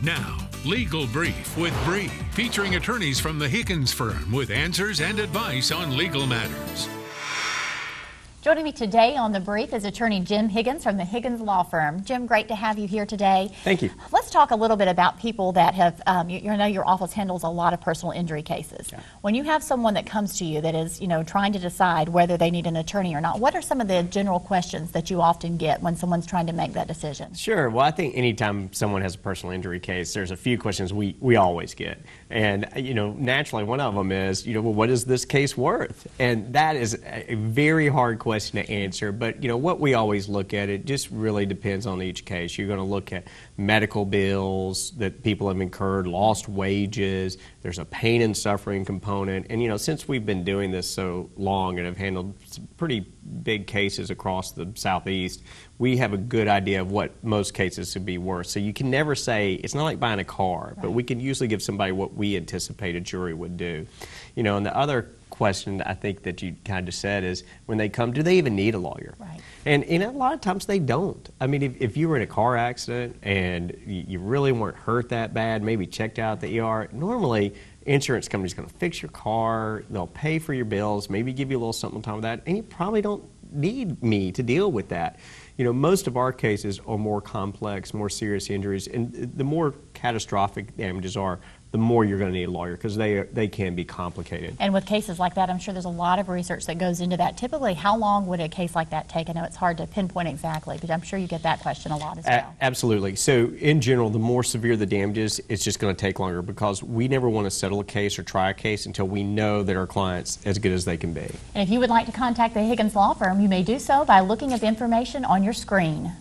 Now, Legal Brief with Bree, featuring attorneys from the Higgins Firm with answers and advice on legal matters. Joining me today on The Brief is Attorney Jim Higgins from the Higgins Law Firm. Jim, great to have you here today. Thank you. Let's talk a little bit about people that have, you know, your office handles a lot of personal injury cases. Yeah. When you have someone that comes to you that is, trying to decide whether they need an attorney or not, what are some of the general questions that you often get when someone's trying to make that decision? Sure. Well, I think anytime someone has a personal injury case, there's a few questions we always get. And, naturally one of them is, well, what is this case worth? And that is a very hard question to answer. But, what we always look at, it just really depends on each case. You're going to look at medical bills that people have incurred, lost wages, there's a pain and suffering component. And, since we've been doing this so long and have handled some pretty big cases across the Southeast, we have a good idea of what most cases would be worth. So you can never say, it's not like buying a car, but we can usually give somebody what we anticipate a jury would do. And the other question I think that you kind of said is, when they come, do they even need a lawyer? Right. And a lot of times they don't. I mean, if you were in a car accident and you really weren't hurt that bad, maybe checked out at the ER, normally insurance company's going to fix your car, they'll pay for your bills, maybe give you a little something on top of that, and you probably don't need me to deal with that. Most of our cases are more complex, more serious injuries, and the more catastrophic damages are, the more you're going to need a lawyer, because they can be complicated. And with cases like that, I'm sure there's a lot of research that goes into that. Typically, how long would a case like that take? I know it's hard to pinpoint exactly, but I'm sure you get that question a lot as well. Absolutely. So in general, the more severe the damages, it's just going to take longer, because we never want to settle a case or try a case until we know that our client's as good as they can be. And if you would like to contact the Higgins Law Firm, you may do so by looking at the information on your screen.